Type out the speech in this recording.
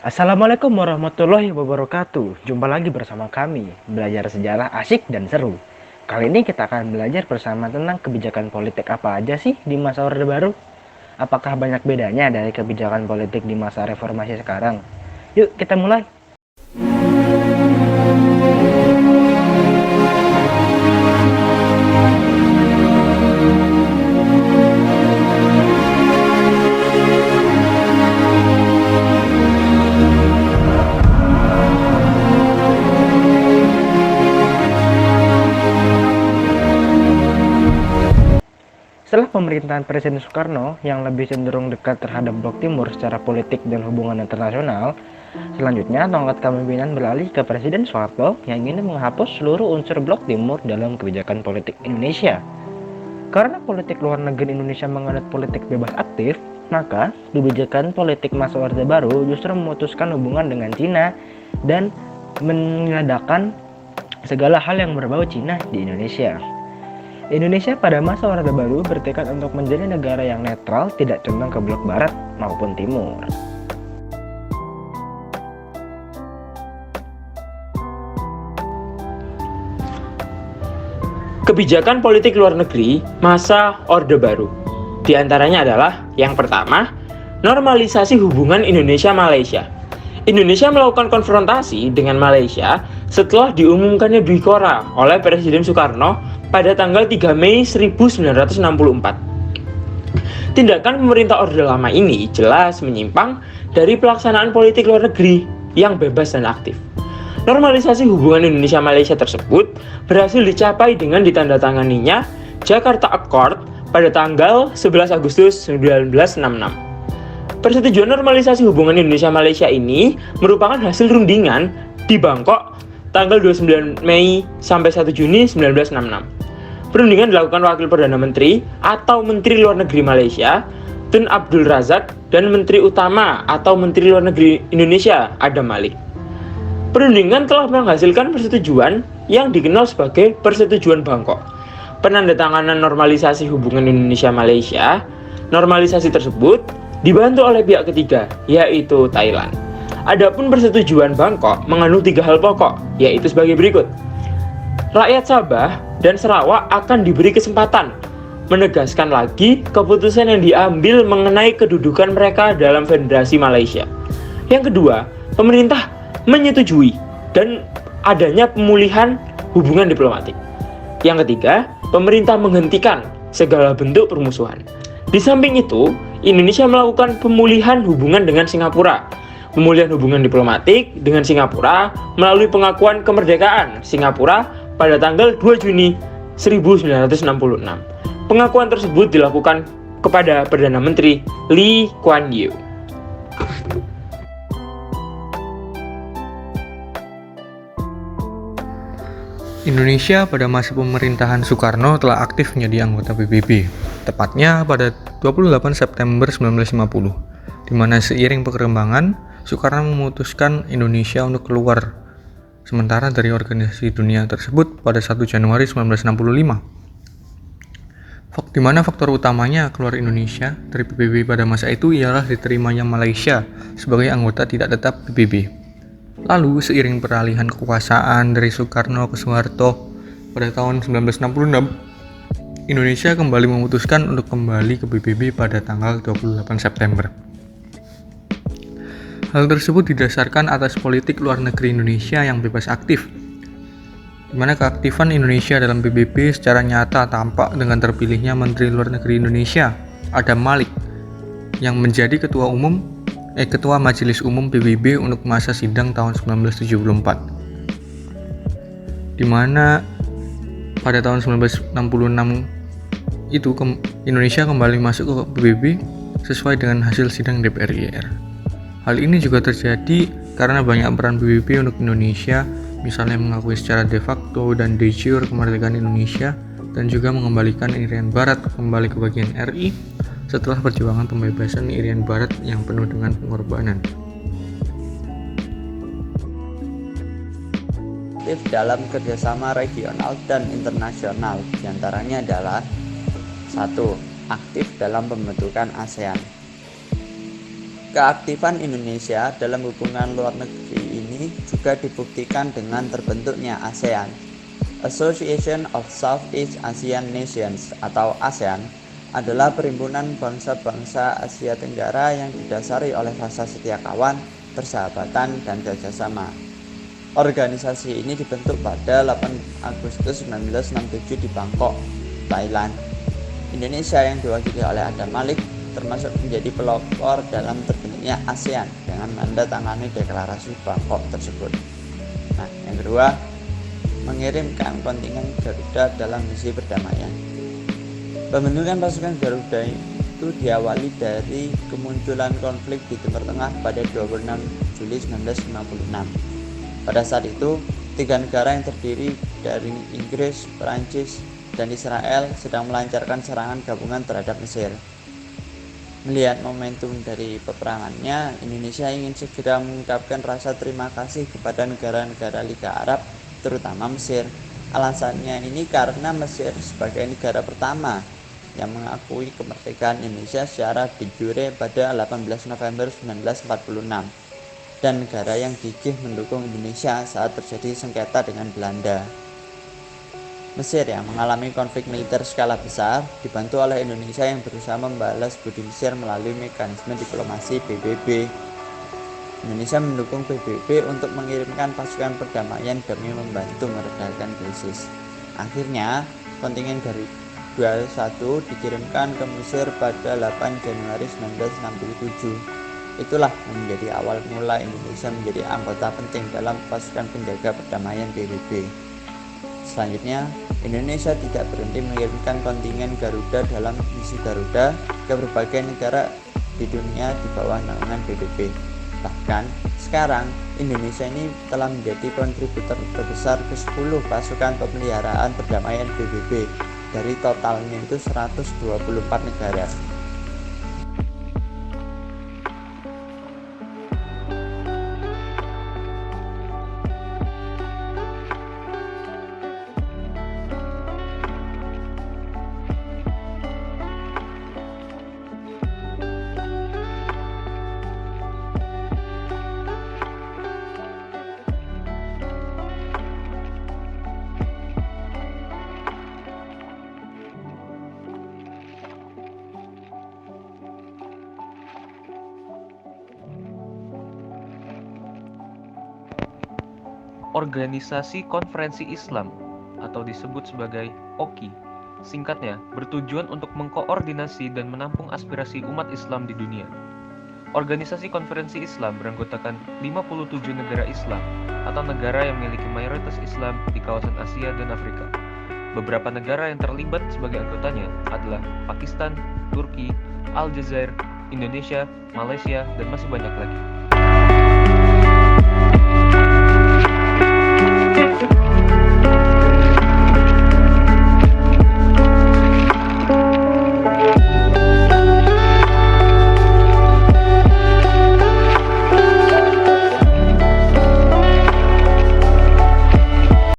Assalamualaikum warahmatullahi wabarakatuh. Jumpa lagi bersama kami, belajar sejarah asik dan seru. Kali ini kita akan belajar bersama tentang kebijakan politik apa aja sih di masa Orde Baru. Apakah banyak bedanya dari kebijakan politik di masa reformasi sekarang? Yuk kita mulai. Setelah pemerintahan Presiden Soekarno yang lebih cenderung dekat terhadap Blok Timur secara politik dan hubungan internasional, selanjutnya tongkat kepemimpinan beralih ke Presiden Soeharto yang ingin menghapus seluruh unsur Blok Timur dalam kebijakan politik Indonesia. Karena politik luar negeri Indonesia menganut politik bebas aktif, maka kebijakan politik masa Orde Baru justru memutuskan hubungan dengan Cina dan meniadakan segala hal yang berbau Cina di Indonesia. Indonesia pada masa Orde Baru bertekad untuk menjadi negara yang netral, tidak condong ke blok barat maupun timur. Kebijakan politik luar negeri masa Orde Baru. Di antaranya adalah yang pertama, normalisasi hubungan Indonesia-Malaysia. Indonesia melakukan konfrontasi dengan Malaysia setelah diumumkannya Dwi Kora oleh Presiden Soekarno pada tanggal 3 Mei 1964. Tindakan pemerintah Orde Lama ini jelas menyimpang dari pelaksanaan politik luar negeri yang bebas dan aktif. Normalisasi hubungan Indonesia-Malaysia tersebut berhasil dicapai dengan ditandatanganinya Jakarta Accord pada tanggal 11 Agustus 1966. Persetujuan normalisasi hubungan Indonesia-Malaysia ini merupakan hasil rundingan di Bangkok tanggal 29 Mei sampai 1 Juni 1966. Perundingan dilakukan Wakil Perdana Menteri atau Menteri Luar Negeri Malaysia, Tun Abdul Razak, dan Menteri Utama atau Menteri Luar Negeri Indonesia, Adam Malik. Perundingan telah menghasilkan persetujuan yang dikenal sebagai Persetujuan Bangkok. Penandatanganan normalisasi hubungan Indonesia-Malaysia, normalisasi tersebut dibantu oleh pihak ketiga, yaitu Thailand. Adapun Persetujuan Bangkok mengandung 3 hal pokok, yaitu sebagai berikut. Rakyat Sabah dan Sarawak akan diberi kesempatan menegaskan lagi keputusan yang diambil mengenai kedudukan mereka dalam Federasi Malaysia. Yang kedua, pemerintah menyetujui dan adanya pemulihan hubungan diplomatik. Yang ketiga, pemerintah menghentikan segala bentuk permusuhan. Di samping itu, Indonesia melakukan pemulihan hubungan dengan Singapura. Pemulihan hubungan diplomatik dengan Singapura melalui pengakuan kemerdekaan Singapura pada tanggal 2 Juni 1966. Pengakuan tersebut dilakukan kepada Perdana Menteri Lee Kuan Yew. Indonesia pada masa pemerintahan Soekarno telah aktif menjadi anggota PBB, tepatnya pada 28 September 1950, di mana seiring perkembangan, Soekarno memutuskan Indonesia untuk keluar sementara dari organisasi dunia tersebut pada 1 Januari 1965. Di mana faktor utamanya keluar Indonesia dari PBB pada masa itu ialah diterimanya Malaysia sebagai anggota tidak tetap PBB. Lalu seiring peralihan kekuasaan dari Soekarno ke Soeharto pada tahun 1966, Indonesia kembali memutuskan untuk kembali ke PBB pada tanggal 28 September. Hal tersebut didasarkan atas politik luar negeri Indonesia yang bebas aktif, di mana keaktifan Indonesia dalam PBB secara nyata tampak dengan terpilihnya Menteri Luar Negeri Indonesia, Adam Malik, yang menjadi Ketua Majelis Umum PBB untuk masa sidang tahun 1974. Di mana pada tahun 1966 itu Indonesia kembali masuk ke PBB sesuai dengan hasil sidang DPR RI. Hal ini juga terjadi karena banyak peran PBB untuk Indonesia, misalnya mengakui secara de facto dan de jure kemerdekaan Indonesia, dan juga mengembalikan Irian Barat kembali ke bagian RI setelah perjuangan pembebasan Irian Barat yang penuh dengan pengorbanan. Dalam kerjasama regional dan internasional, diantaranya adalah 1. Aktif dalam pembentukan ASEAN. Keaktifan Indonesia dalam hubungan luar negeri ini juga dibuktikan dengan terbentuknya ASEAN, Association of Southeast Asian Nations atau ASEAN, adalah perhimpunan bangsa-bangsa Asia Tenggara yang didasari oleh rasa setia kawan, persahabatan, dan kerjasama. Organisasi ini dibentuk pada 8 Agustus 1967 di Bangkok, Thailand. Indonesia yang diwakili oleh Adam Malik termasuk menjadi pelopor dalam terbentuknya ASEAN dengan menandatangani deklarasi Bangkok tersebut. Nah, yang kedua, mengirimkan kontingen Garuda dalam misi perdamaian. Pembentukan pasukan Garuda itu diawali dari kemunculan konflik di Timur Tengah pada 26 Juli 1956. Pada saat itu, 3 negara yang terdiri dari Inggris, Perancis, dan Israel sedang melancarkan serangan gabungan terhadap Mesir. Melihat momentum dari peperangannya, Indonesia ingin segera mengungkapkan rasa terima kasih kepada negara-negara Liga Arab, terutama Mesir. Alasannya ini karena Mesir sebagai negara pertama yang mengakui kemerdekaan Indonesia secara de jure pada 18 November 1946 dan negara yang gigih mendukung Indonesia saat terjadi sengketa dengan Belanda. Mesir yang mengalami konflik militer skala besar dibantu oleh Indonesia yang berusaha membalas budi Mesir melalui mekanisme diplomasi PBB. Indonesia mendukung PBB untuk mengirimkan pasukan perdamaian demi membantu meredakan krisis. Akhirnya, kontingen Garuda 1 dikirimkan ke Mesir pada 8 Januari 1967. Itulah yang menjadi awal mula Indonesia menjadi anggota penting dalam pasukan penjaga perdamaian PBB. Selanjutnya, Indonesia tidak berhenti mengirimkan kontingen Garuda dalam misi Garuda ke berbagai negara di dunia di bawah naungan PBB. Bahkan, sekarang Indonesia ini telah menjadi kontributor terbesar ke-10 pasukan pemeliharaan perdamaian PBB dari totalnya itu 124 negara. Organisasi Konferensi Islam atau disebut sebagai OKI, singkatnya bertujuan untuk mengkoordinasi dan menampung aspirasi umat Islam di dunia. Organisasi Konferensi Islam beranggotakan 57 negara Islam atau negara yang memiliki mayoritas Islam di kawasan Asia dan Afrika. Beberapa negara yang terlibat sebagai anggotanya adalah Pakistan, Turki, Aljazair, Indonesia, Malaysia, dan masih banyak lagi.